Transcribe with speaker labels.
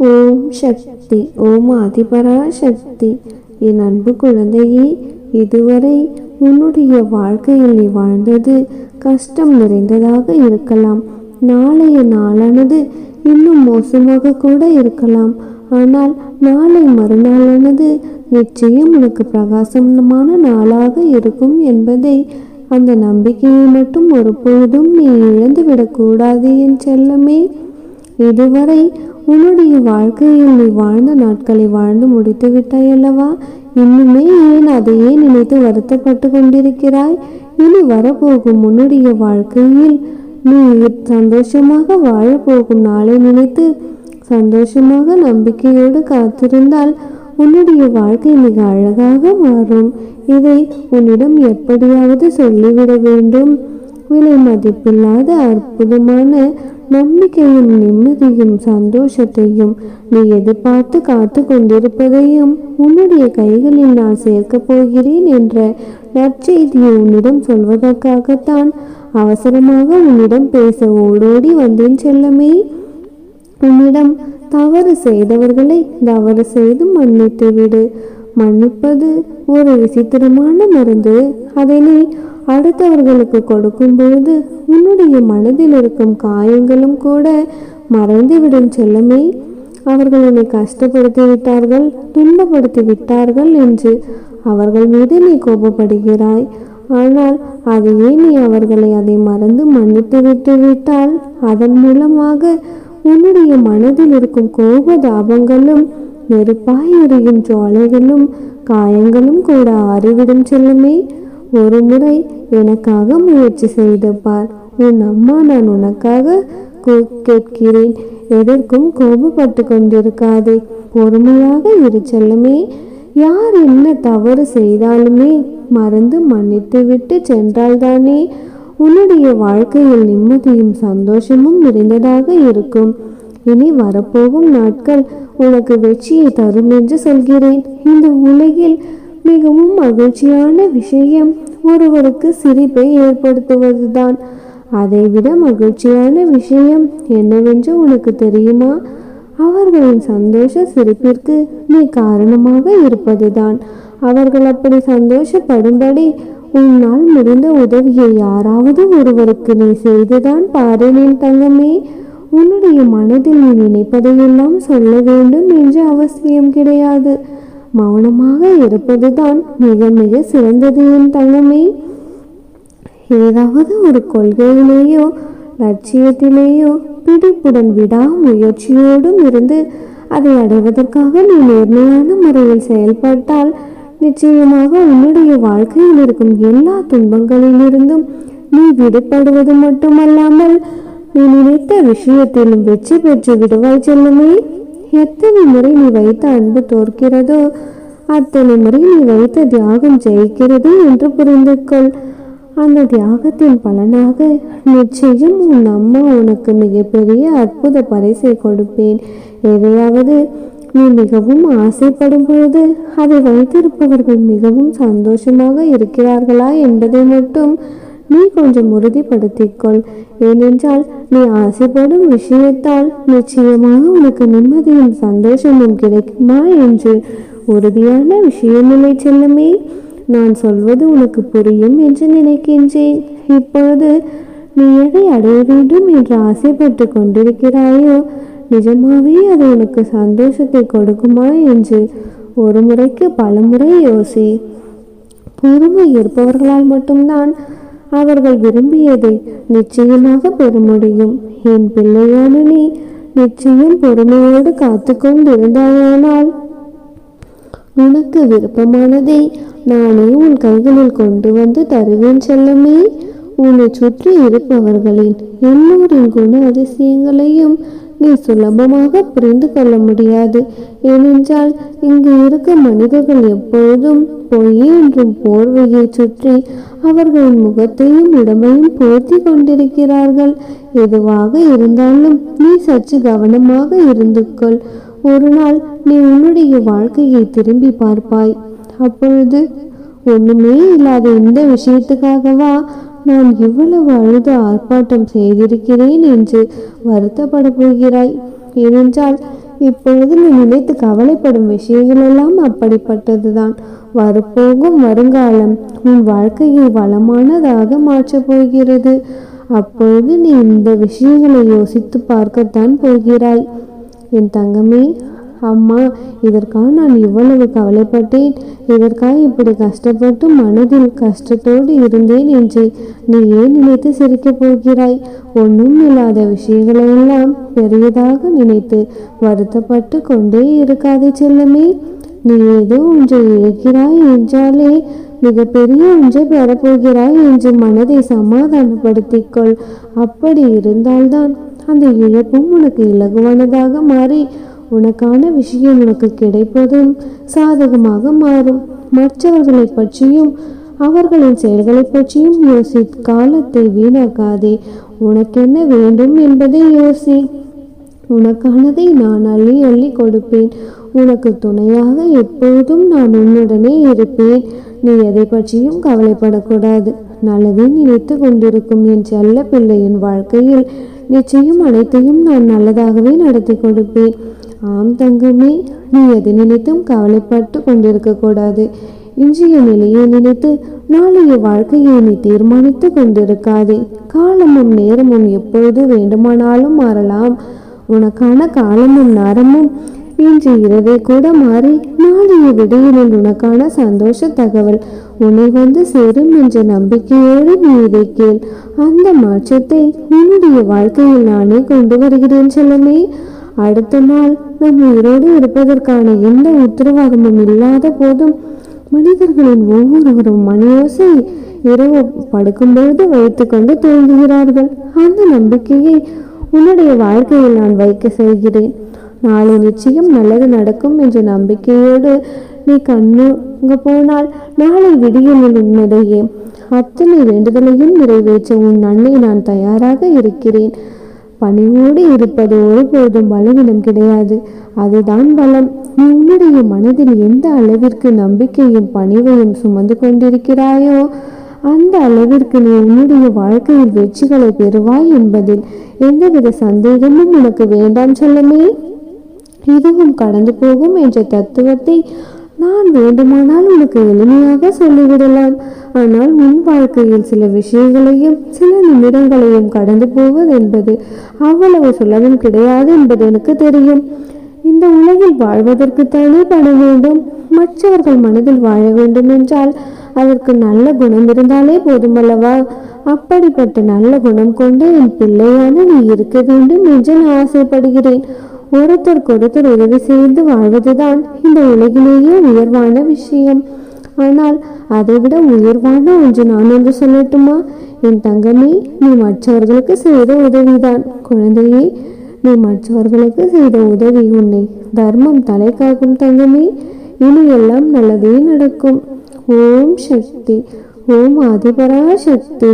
Speaker 1: ஓம் சக்தி. ஓம் ஆதிபரா சக்தி. என் அன்பு குழந்தையே, இதுவரை உன்னுடைய வாழ்க்கையில் நீ வாழ்ந்தது கஷ்டம் நிறைந்ததாக இருக்கலாம். நாளைய நாளானது இன்னும் மோசமாக கூட இருக்கலாம். ஆனால் நாளை மறுநாளானது நிச்சயம் உனக்கு பிரகாசமான நாளாக இருக்கும் என்பதை, அந்த நம்பிக்கையை மட்டும் ஒருபொழுதும் நீ இழந்துவிடக்கூடாது என் செல்லமே. இதுவரை உன்னுடைய வாழ்க்கையில் நீ வாழ்ந்த நாட்களை வாழ்ந்து முடித்து விட்டாய் அல்லவா? இன்னுமே ஏன் அதையே நினைத்து வருத்தப்பட்டு கொண்டிருக்கிறாய்? இனி வரப்போகும் உன்னுடைய வாழ்க்கையில் நீ சந்தோஷமாக வாழப்போகும் நாளை நினைத்து சந்தோஷமாக நம்பிக்கையோடு காத்திருந்தால் உன்னுடைய வாழ்க்கை மிக அழகாக மாறும். இதை உன்னிடம் எப்படியாவது சொல்லிவிட வேண்டும். விலை மதிப்பில்லாத அற்புதமான நம்பிக்கையும் நிம்மதியும் சந்தோஷத்தையும் நீ எதிர்பார்த்து காத்து கொண்டிருப்பதையும் உன்னுடைய கைகளில் நான் சேர்க்கப் போகிறேன் என்ற நற்செய்தியை உன்னிடம் சொல்வதற்காகத்தான் அவசரமாக உன்னிடம் பேச ஓடோடி வந்தேன் செல்லமே. உன்னிடம் தவறு செய்தவர்களை தவறு செய்து மன்னித்து விடு. மன்னிப்பது ஒரு விசித்திரமான மருந்து. அதை நீ அடுத்தவர்களுக்கு கொடுக்கும் பொழுது உன்னுடைய மனதில் இருக்கும் காயங்களும் கூட மறைந்துவிடும் செல்லமே. அவர்கள் உன்னை கஷ்டப்படுத்தி விட்டார்கள், துன்பப்படுத்தி விட்டார்கள் என்று அவர்கள் மீது நீ கோபப்படுகிறாய். ஆனால் அதையே நீ அவர்களை அதை மறந்து மன்னித்து விட்டு விட்டால் அதன் மூலமாக உன்னுடைய மனதில் இருக்கும் கோப தாபங்களும் நெருப்பாய் எரியும் ஜுவாலைகளும் காயங்களும் கூட ஆறிவிடும் செல்லமே. ஒரு முறை எனக்காக முயற்சி செய்து பார். உன் அம்மா நான் உனக்காக கேட்கிறேன். எதற்கும் கோபப்பட்டு கொண்டிருக்காதே, பொறுமையாக இரு செல்லமே. யார் என்ன தவறு செய்தாலுமே மறந்து மன்னித்து விட்டு சென்றால்தானே உன்னுடைய வாழ்க்கையில் நிம்மதியும் சந்தோஷமும் நிறைந்ததாக இருக்கும். இனி வரப்போகும் நாட்கள் உனக்கு வெற்றியை தரும் என்று சொல்கிறேன். இந்த உலகில் மிகவும் மகிழ்ச்சியான விஷயம் ஒருவருக்கு சிரிப்பை ஏற்படுத்துவதுதான். அதைவிட மகிழ்ச்சியான விஷயம் என்னவென்று உனக்கு தெரியுமா? அவர்களின் சந்தோஷ சிரிப்பிற்கு நீ காரணமாக இருப்பதுதான். அவர்கள் அப்படி சந்தோஷப்படும்படி உன்னால் முடிந்த உதவியை யாராவது ஒருவருக்கு நீ செய்துதான் பாரு என் தங்கமே. உன்னுடைய மனதில் நீ நினைப்பதையெல்லாம் சொல்ல வேண்டும் என்று அவசியம் கிடையாது. மௌனமாக இருப்பதுதான் மிக மிக சிறந்தது என் தங்கமே. ஏதாவது ஒரு கொள்கையிலேயோ லட்சியத்திலேயோ பிடிப்புடன் விடாமுயற்சியோடும் இருந்து அதை அடைவதற்காக நீ நேர்மையான முறையில் செயல்பட்டால் நிச்சயமாக உன்னுடைய வாழ்க்கையில் இருக்கும் எல்லா துன்பங்களிலிருந்தும் நீ விடுபடுவது மட்டுமல்லாமல் நீ நினைத்த விஷயத்திலும் வெற்றி பெற்று விடுவாய் செல்லுமே. எத்தனை முறை நீ வைத்த அன்பு தோற்கிறதோ அத்தனை முறை நீ வைத்த தியாகம் ஜெயிக்கிறது என்று புரிந்து கொள். அந்த தியாகத்தின் பலனாக நிச்சயம் உன் அம்மா உனக்கு மிகப்பெரிய அற்புத பரிசை கொடுப்பேன். எதையாவது நீ மிகவும் ஆசைப்படும் பொழுது அதை வைத்திருப்பவர்கள் மிகவும் சந்தோஷமாக இருக்கிறார்களா என்பதை மட்டும் நீ கொஞ்சம் உறுதிப்படுத்திக்கொள். ஏனென்றால் நீ ஆசைப்படும் விஷயத்தால் நிச்சயமாக உனக்கு நிம்மதியும் சந்தோஷமும் கிடைக்குமா என்று உறுதியான விஷயமில்லை செல்லமே. நான் சொல்வது உனக்கு புரியும் என்று நினைக்கின்றேன். இப்பொழுது நீ எதை அடைய வேண்டும் என்று ஆசைப்பட்டு கொண்டிருக்கிறாயோ நிஜமாவே அது உனக்கு சந்தோஷத்தை கொடுக்குமா என்று ஒரு முறைக்கு பல முறை யோசி. பொறுமை இருப்பவர்களால் மட்டும்தான் அவர்கள் விரும்பியதை நிச்சயமாக பெற முடியும். என் பிள்ளையான நீ நிச்சயம் பொறுமையோடு காத்து கொண்டிருந்தாயானால் உனக்கு விருப்பமானதை நானே உன் கைகளில் கொண்டு வந்து தருவேன் செல்லமே. உன்னை சுற்றி இருப்பவர்களின் எல்லோரின் குண அதிசயங்களையும் நீ சுலபமாக புரிந்து கொள்ள முடியாது. ஏனென்றால் இங்கு இருக்க மனிதர்கள் எப்பொழுதும் பொய் என்றும் போர்வையை சுற்றி அவர்களின் முகத்தையும் உடம்பையும் போர்த்தி கொண்டிருக்கிறார்கள். எதுவாக இருந்தாலும் நீ சற்று கவனமாக இருந்து கொள். ஒரு நாள் நீ உன்னுடைய வாழ்க்கையை திரும்பி பார்ப்பாய். அப்பொழுது ஒண்ணுமே இல்லாத இந்த விஷயத்துக்காகவா நான் இவ்வளவு அழுது ஆர்ப்பாட்டம் செய்திருக்கிறேன் என்று வருத்தப்பட போகிறாய். ஏனென்றால் இப்பொழுது நீ நினைத்து கவலைப்படும் விஷயங்கள் எல்லாம் அப்படிப்பட்டதுதான். வரப்போகும் வருங்காலம் உன் வாழ்க்கையை வளமானதாக மாற்றப் போகிறது. அப்பொழுது நீ இந்த விஷயங்களை யோசித்து பார்க்கத்தான் போகிறாய். என் தங்கமே, அம்மா இதற்காக நான் இவ்வளவு கவலைப்பட்டேன், இதற்காக இப்படி கஷ்டப்பட்டு மனதில் கஷ்டத்தோடு இருந்தேன் என்று நீ ஏன் நினைத்து சிரிக்கப் போகிறாய்? ஒன்றும் இல்லாத விஷயங்களையெல்லாம் பெரியதாக நினைத்து வருத்தப்பட்டு கொண்டே இருக்காதே செல்லமே. நீ ஏதோ ஒன்றை இழக்கிறாய் என்றாலே மிகப்பெரிய ஒன்றை பெறப்போகிறாய் என்று மனதை சமாதானப்படுத்திக்கொள். அப்படி இருந்தால்தான் அந்த இழப்பும் உனக்கு இலகுவானதாக மாறி உனக்கான விஷயம் உனக்கு கிடைப்பதும் சாதகமாக மாறும். மற்றவர்களை பற்றியும் அவர்களின் செயல்களை பற்றியும் யோசி. காலத்தை வீணாக்காதே. உனக்கென்ன வேண்டும் என்பதை யோசி. உனக்கானதை நான் அள்ளி அள்ளி கொடுப்பேன். உனக்கு துணையாக எப்போதும் நான் உன்னுடனே இருப்பேன். நீ எதை பற்றியும் கவலைப்படக்கூடாது. நல்லதை நினைத்து கொண்டிருக்கும் என் செல்ல பிள்ளையின் வாழ்க்கையில் நிச்சயம் அனைத்தையும் நான் நல்லதாகவே நடத்தி கொடுப்பேன். ஆம் தங்கமே, நீ எதை நினைத்தும் கவலைப்பட்டு கொண்டிருக்க கூடாது. இன்றைய நிலையை நினைத்து நாளைய வாழ்க்கையை நீ தீர்மானித்து கொண்டிருக்காதே. காலமும் நேரமும் எப்பொழுது வேண்டுமானாலும் மாறலாம். உனக்கான காலமும் நேரமும் இன்று இரவே கூட மாறி நாளைய விடையிலில் உனக்கான சந்தோஷ தகவல் உன்னை வந்து சேரும் என்ற நம்பிக்கையோடு நீ இதை கேள். அந்த மாற்றத்தை உன்னுடைய வாழ்க்கையில் நானே கொண்டு வருகிறேன் செல்லமே. அடுத்த நாள் நம் உயிரோடு இருப்பதற்கான எந்த உத்தரவாதமும் இல்லாத போதும் மனிதர்களின் ஒவ்வொருவரும் மணியோசை இரவு படுக்கும்பொழுது வைத்து கொண்டு தூங்குகிறார்கள். அந்த நம்பிக்கையை உன்னுடைய வாழ்க்கையில் நான் வைக்க செய்கிறேன். நாளை நிச்சயம் நல்லது நடக்கும் என்ற நம்பிக்கையோடு நீ கண்ணுங்க போனால் நாளை விடியலில் உன்னுடைய அத்தனை வேண்டுதலையும் நிறைவேற்ற உன் அன்னை நான் தயாராக இருக்கிறேன். பணிவோடு இருப்பது ஒருபோதும் பலவீனம் கிடையாது, அதுதான் பலம். நீ உன்னுடைய மனதில் எந்த அளவிற்கு நம்பிக்கையும் பணிவையும் சுமந்து கொண்டிருக்கிறாயோ அந்த அளவிற்கு நீ உன்னுடைய வாழ்க்கையில் வெற்றிகளை பெறுவாய் என்பதில் எந்தவித சந்தேகமும் உனக்கு வேண்டாம் செல்லமே. இதுவும் கடந்து போகும் என்ற தத்துவத்தை நான் வேண்டுமானால் உனக்கு எளிமையாக சொல்லிவிடலாம். ஆனால் உன் வாழ்க்கையில் சில விஷயங்களையும் சில நிமிடங்களையும் கடந்து போவது என்பது அவ்வளவு சுலபம் கிடையாது என்பது எனக்கு தெரியும். இந்த உலகில் வாழ்வதற்குத்தானே பணம் வேண்டும். மற்றவர்கள் மனதில் வாழ வேண்டும் என்றால் அதற்கு நல்ல குணம் இருந்தாலே போதுமல்லவா? அப்படிப்பட்ட நல்ல குணம் கொண்டு என் பிள்ளையான நீ இருக்க வேண்டும் என்று நான் ஆசைப்படுகிறேன். ஒருத்தருக்கொருத்தர் உதவி செய்து வாழ்வதுதான் இந்த உலகிலேயே உயர்வான விஷயம். ஆனால் அதைவிட உயர்வான ஒன்று நான் ஒன்று சொல்லட்டுமா? என் தங்கமே, நீ மற்றவர்களுக்கு செய்த உதவிதான். குழந்தையே, நீ மற்றவர்களுக்கு செய்த உதவி உன்னை தர்மம் தலை காக்கும் தங்கமே. இனி எல்லாம் நல்லதே நடக்கும். ஓம் சக்தி. ஓம் ஆதிபரா சக்தி.